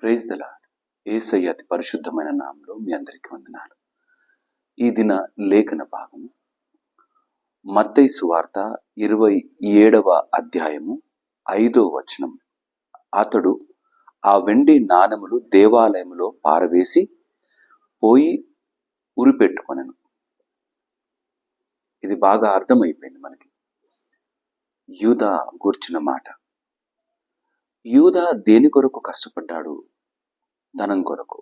Praise the lord. యేసయ్య అతి పరిశుద్ధమైన నామములో మీ అందరికీ వందనాలు. ఈ దిన లేఖన భాగము మత్తయి సువార్త 27వ అధ్యాయము 5వ వచనం. అతడు ఆ వెండి నాణెములు దేవాలయములో పారవేసి పోయి ఉరిపెట్టుకొనెను. ఇది బాగా అర్థమైపోయింది మనకి. యూదా గూర్చిన మాట. యూదా దేని కొరకు కష్టపడ్డాడు? ధనం కొరకు.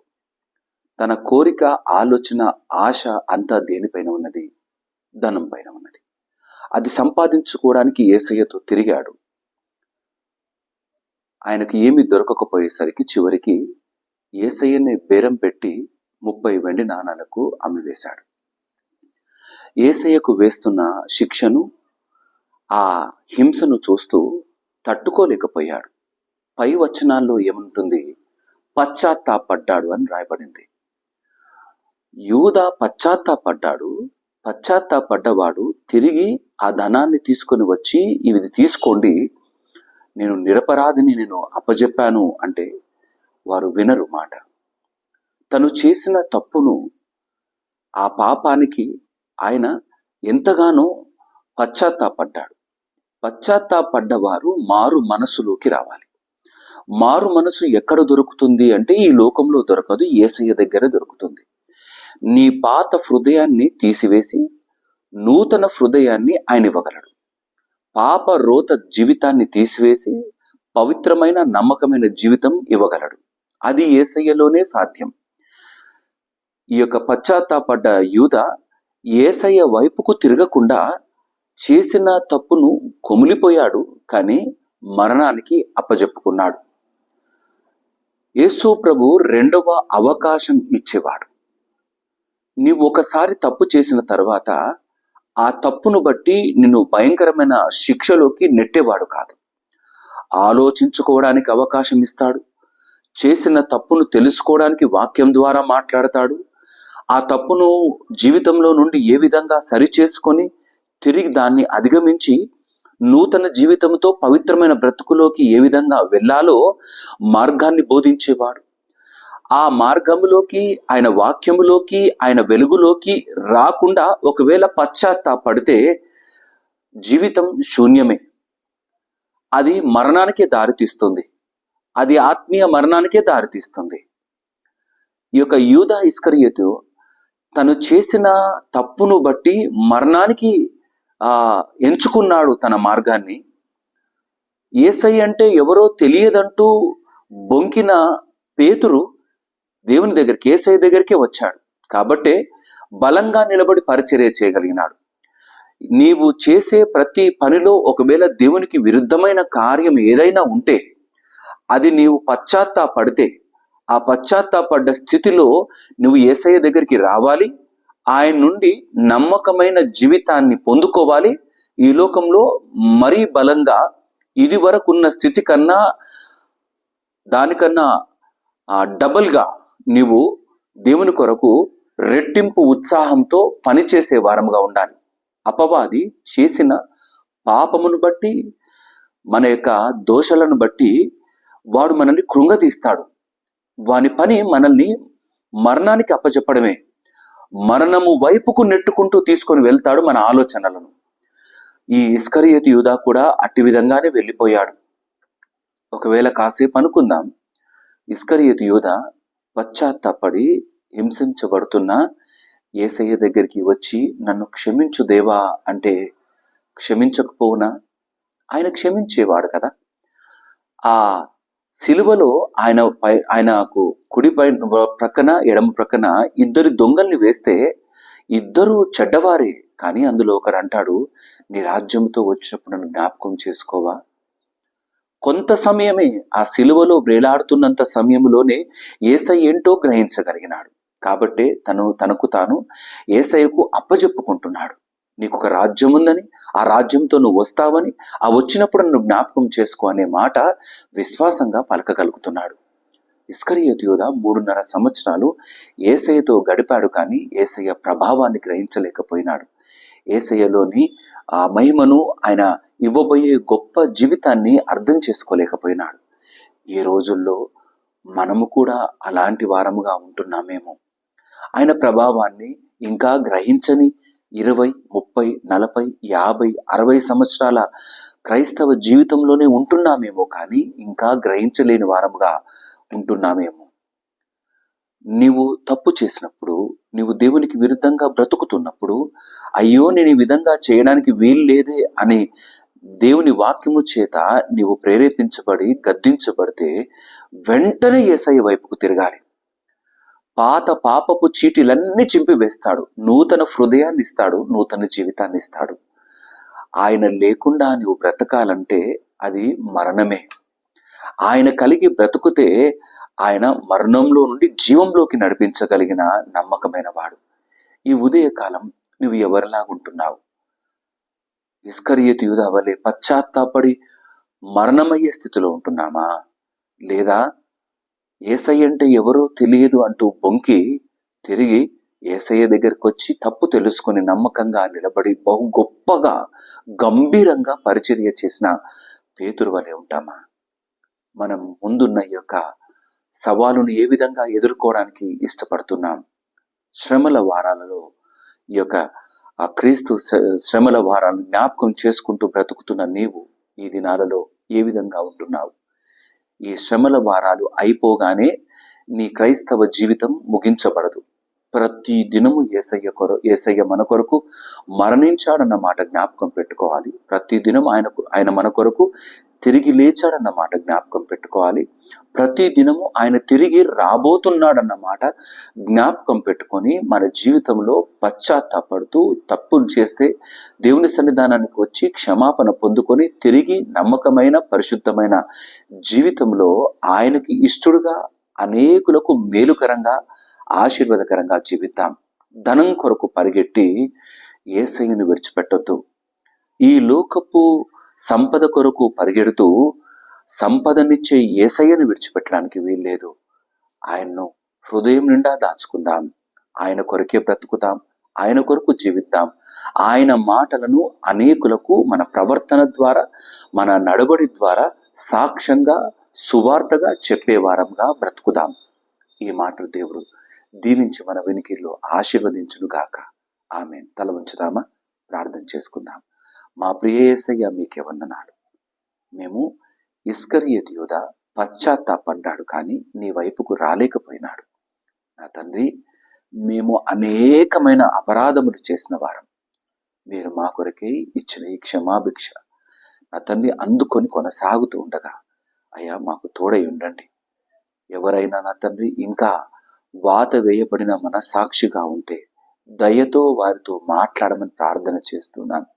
తన కోరిక, ఆలోచన, ఆశ అంతా దేనిపైన ఉన్నది? ధనం పైన ఉన్నది. అది సంపాదించుకోవడానికి యేసయ్యతో తిరిగాడు. ఆయనకు ఏమీ దొరకకపోయేసరికి చివరికి యేసయ్యని బేరం పెట్టి 30 వెండి నాణాలకు అమ్మివేశాడు. యేసయ్యకు వేస్తున్న శిక్షను, ఆ హింసను చూస్తూ తట్టుకోలేకపోయాడు. పై వచనాల్లో ఏముంటుంది? పశ్చాత్తాపడ్డాడు అని రాయబడింది. యూదా పశ్చాత్తాపడ్డాడు. పశ్చాత్తాపడ్డవాడు తిరిగి ఆ ధనాన్ని తీసుకొని వచ్చి, ఇది తీసుకోండి, నేను నిరపరాధిని, నేను అప్పజెప్పాను అంటే వారు వినరు మాట. తను చేసిన తప్పును, ఆ పాపానికి ఆయన ఎంతగానో పశ్చాత్తాపడ్డాడు. పశ్చాత్తాపడ్డవారు మారు మనసులోకి రావాలి. మారు మనసు ఎక్కడ దొరుకుతుంది అంటే ఈ లోకంలో దొరకదు, యేసయ్య దగ్గర దొరుకుతుంది. నీ పాత హృదయాన్ని తీసివేసి నూతన హృదయాన్ని ఆయన ఇవ్వగలడు. పాప రోత జీవితాన్ని తీసివేసి పవిత్రమైన నమ్మకమైన జీవితం ఇవ్వగలడు. అది యేసయ్యలోనే సాధ్యం. ఈ యొక్క పశ్చాత్తాపడ్డ యూదా యేసయ్య వైపుకు తిరగకుండా చేసిన తప్పును కొమిలిపోయాడు, కానీ మరణానికి అప్పజెప్పుకున్నాడు. యేసు ప్రభు రెండవ అవకాశం ఇచ్చేవాడు. నీవు ఒకసారి తప్పు చేసిన తర్వాత ఆ తప్పును బట్టి నిన్ను భయంకరమైన శిక్షలోకి నెట్టేవాడు కాదు. ఆలోచించుకోవడానికి అవకాశం ఇస్తాడు. చేసిన తప్పును తెలుసుకోవడానికి వాక్యం ద్వారా మాట్లాడతాడు. ఆ తప్పును జీవితంలో నుండి ఏ విధంగా సరిచేసుకొని తిరిగి దాన్ని అధిగమించి నూతన జీవితంతో పవిత్రమైన బ్రతుకులోకి ఏ విధంగా వెళ్ళాలో మార్గాన్ని బోధించేవాడు. ఆ మార్గములోకి, ఆయన వాక్యములోకి, ఆయన వెలుగులోకి రాకుండా ఒకవేళ పశ్చాత్తాపడితే జీవితం శూన్యమే. అది మరణానికే దారితీస్తుంది. అది ఆత్మీయ మరణానికే దారితీస్తుంది. ఈ యొక్క యూదా ఇస్కరియోతు తను చేసిన తప్పును బట్టి మరణానికి ఎంచుకున్నాడు తన మార్గాన్ని. యేసయ్య అంటే ఎవరో తెలియదంటూ బొంకిన పేతురు దేవుని దగ్గరికి, యేసయ్య దగ్గరికే వచ్చాడు. కాబట్టే బలంగా నిలబడి పరిచర్య చేయగలిగినాడు. నీవు చేసే ప్రతి పనిలో ఒకవేళ దేవునికి విరుద్ధమైన కార్యం ఏదైనా ఉంటే, అది నీవు పశ్చాత్తాపడితే, ఆ పశ్చాత్తాపడ్డ స్థితిలో నువ్వు యేసయ్య దగ్గరికి రావాలి. ఆయన నుండి నమ్మకమైన జీవితాన్ని పొందుకోవాలి. ఈ లోకంలో మరీ బలంగా ఇది వరకు ఉన్న స్థితి కన్నా, దానికన్నా డబల్గా నీవు దేవుని కొరకు రెట్టింపు ఉత్సాహంతో పనిచేసే వారముగా ఉండాలి. అపవాది చేసిన పాపమును బట్టి, మన యొక్క దోషలను బట్టి వాడు మనల్ని కృంగదీస్తాడు. వాని పని మనల్ని మరణానికి అప్పచెప్పడమే. మరణము వైపుకు నెట్టుకుంటూ తీసుకొని వెళ్తాడు మన ఆలోచనలను. ఈ ఇస్కరియోతు యూదా కూడా అట్టి విధంగానే వెళ్ళిపోయాడు. ఒకవేళ కాసేపు అనుకుందాం, ఇస్కరియోతు యూదా పశ్చాత్తాపడి హింసించబడుతున్న యేసయ్య దగ్గరికి వచ్చి, నన్ను క్షమించు దేవా అంటే క్షమించకపోవునా? ఆయన క్షమించేవాడు కదా. ఆ సిలువలో ఆయనకు కుడి ప్రక్కన, ఎడమ ప్రక్కన ఇద్దరు దొంగల్ని వేస్తే ఇద్దరు చెడ్డవారే. కానీ అందులో ఒకరు అంటాడు, నీ రాజ్యంతో వచ్చినప్పుడు నన్ను జ్ఞాపకం చేసుకోవా? కొంత సమయమే, ఆ సిలువలో వేలాడుతున్నంత సమయంలోనే యేసయ్య ఏంటో గ్రహించగలిగినాడు. కాబట్టే తనకు తాను యేసయ్యకు అప్పజెప్పుకుంటున్నాడు. నీకు ఒక రాజ్యం ఉందని, ఆ రాజ్యంతో నువ్వు వస్తావని, ఆ వచ్చినప్పుడు నన్ను జ్ఞాపకం చేసుకో అనే మాట విశ్వాసంగా పలకగలుగుతున్నాడు. ఇస్కరియోతు యూదా 3.5 సంవత్సరాలు యేసయ్యతో గడిపాడు, కానీ యేసయ్య ప్రభావాన్ని గ్రహించలేకపోయినాడు. యేసయ్యలోని ఆ మహిమను, ఆయన ఇవ్వబోయే గొప్ప జీవితాన్ని అర్థం చేసుకోలేకపోయినాడు. ఈ రోజుల్లో మనము కూడా అలాంటి వారముగా ఉంటున్నామేమో. ఆయన ప్రభావాన్ని ఇంకా గ్రహించని 20, 30, 40, 50, 60 సంవత్సరాల క్రైస్తవ జీవితంలోనే ఉంటున్నామేమో, కానీ ఇంకా గ్రహించలేని వారముగా ఉంటున్నామేమో. నీవు తప్పు చేసినప్పుడు, నీవు దేవునికి విరుద్ధంగా బ్రతుకుతున్నప్పుడు, అయ్యో నేను ఈ విధంగా చేయడానికి వీలు లేదే అని దేవుని వాక్యము చేత నీవు ప్రేరేపించబడి గద్దించబడితే వెంటనే యేసయ్య వైపుకు తిరగాలి. పాత పాపపు చీటీలన్నీ చింపివేస్తాడు. నూతన హృదయాన్ని ఇస్తాడు, నూతన జీవితాన్ని ఇస్తాడు. ఆయన లేకుండా నువ్వు బ్రతకాలంటే అది మరణమే. ఆయన కలిగి బ్రతుకుతే ఆయన మరణంలో నుండి జీవంలోకి నడిపించగలిగిన నమ్మకమైన వాడు. ఈ ఉదయకాలం నువ్వు ఎవరిలాగుంటున్నావు? ఇస్కరియోతు యూదా వలె పశ్చాత్తాపడి మరణమయ్యే స్థితిలో ఉంటున్నామా? లేదా యేసయ్య అంటే ఎవరో తెలియదు అంటూ బొంకి తిరిగి యేసయ్య దగ్గరికి వచ్చి తప్పు తెలుసుకొని నమ్మకంగా నిలబడి బహు గొప్పగా గంభీరంగా పరిచర్య చేసిన పేతురు వలె ఉంటామా? మనం ముందున్న ఈ యొక్క సవాలును ఏ విధంగా ఎదుర్కోవడానికి ఇష్టపడుతున్నాం? శ్రమల వారాలలో ఈ యొక్క ఆ క్రీస్తు శ్రమల వారాలను జ్ఞాపకం చేసుకుంటూ బ్రతుకుతున్న నీవు ఈ దినాలలో ఏ విధంగా ఉంటున్నావు? ఈ శ్రమల వారాలు అయిపోగానే నీ క్రైస్తవ జీవితం ముగించబడదు. ప్రతి దినము యేసయ్య మన కొరకు మరణించాడన్న మాట జ్ఞాపకం పెట్టుకోవాలి. ప్రతి దినం ఆయన మన కొరకు తిరిగి లేచాడన్న మాట జ్ఞాపకం పెట్టుకోవాలి. ప్రతి దినము ఆయన తిరిగి రాబోతున్నాడన్న మాట జ్ఞాపకం పెట్టుకొని మన జీవితంలో పశ్చాత్తాపడుతూ తప్పులు చేస్తే దేవుని సన్నిధానానికి వచ్చి క్షమాపణ పొందుకొని తిరిగి నమ్మకమైన పరిశుద్ధమైన జీవితంలో ఆయనకి ఇష్టడుగా అనేకులకు మేలుకరంగా ఆశీర్వాదకరంగా జీవిద్దాం. ధనం కొరకు పరిగెట్టి యేసయ్యను విడిచిపెట్టొద్దు. ఈ లోకపు సంపద కొరకు పరిగెడుతూ సంపదనిచ్చే యేసయ్యను విడిచిపెట్టడానికి వీల్లేదు. ఆయన్ను హృదయం నిండా దాచుకుందాం. ఆయన కొరకే బ్రతుకుతాం, ఆయన కొరకు జీవిద్దాం. ఆయన మాటలను అనేకులకు మన ప్రవర్తన ద్వారా, మన నడవడి ద్వారా సాక్ష్యంగా సువార్తగా చెప్పేవారంగా బ్రతుకుదాం. ఈ మాటలు దేవుడు దీవించి మన వెనుకల్లో ఆశీర్వదించునుగాక. ఆమేన్. తల వంచుదామా? ప్రార్థన చేసుకుందాం. మా ప్రియ యేసయ్య, మీకే వందనాలు. మేము ఇస్కరియోతు యూదా పశ్చాత్తాపడ్డాడు, కానీ నీ వైపుకు రాలేకపోయినాడు. నా తండ్రి, మేము అనేకమైన అపరాధములు చేసిన వారం. మీరు మా కొరకే ఇచ్చిన ఈ క్షమాభిక్ష నా తండ్రి అందుకొని కొనసాగుతూ ఉండగా అయ్యా మాకు తోడై ఉండండి. ఎవరైనా నా తండ్రి ఇంకా వాత వేయబడిన మనస్సాక్షిగా ఉంటే దయతో వారితో మాట్లాడమని ప్రార్థన చేస్తున్నాను.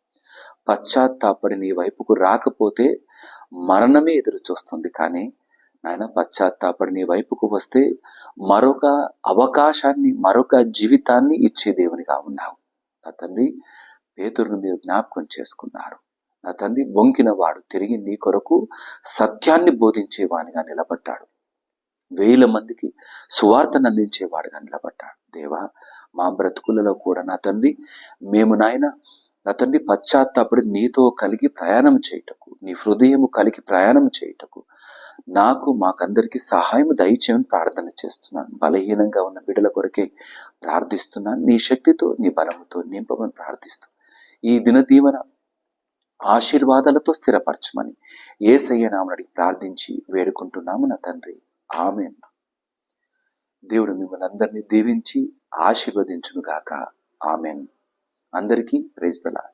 పశ్చాత్తాపడి నీ వైపుకు రాకపోతే మరణమే ఎదురు చూస్తుంది, కానీ నాయన పశ్చాత్తాపడి నీ వైపుకు వస్తే మరొక అవకాశాన్ని, మరొక జీవితాన్ని ఇచ్చే దేవునిగా ఉన్నావు. నా తండ్రి, పేతురును మీరు జ్ఞాపకం చేసుకున్నారు. నా తండ్రి, బొంకిన వాడు తిరిగి నీ కొరకు సత్యాన్ని బోధించేవానిగా నిలబడ్డాడు. 1000 మందికి సువార్తను అందించేవాడుగా నిలబడ్డాడు. దేవా, మా బ్రతుకులలో కూడా నా తండ్రి మేము నాయన నా తండ్రి పశ్చాత్తాపడి నీతో కలిగి ప్రయాణం చేయుటకు, నీ హృదయము కలిగి ప్రయాణం చేయుటకు మాకందరికి సహాయం దయచేయమని ప్రార్థన చేస్తున్నాను. బలహీనంగా ఉన్న బిడ్డల కొరకే ప్రార్థిస్తున్నాను. నీ శక్తితో, నీ బలముతో నింపమని ప్రార్థిస్తూ ఈ దినదీవన ఆశీర్వాదాలతో స్థిరపరచమని యేసయ్య నామమున ప్రార్థించి వేడుకుంటున్నాము నా తండ్రి. ఆమేన్. దేవుడు మిమ్మల్ని అందరినీ దీవించి ఆశీర్వదించును గాక. ఆమేన్. అందరికీ ప్రైజ్ ది లార్డ్.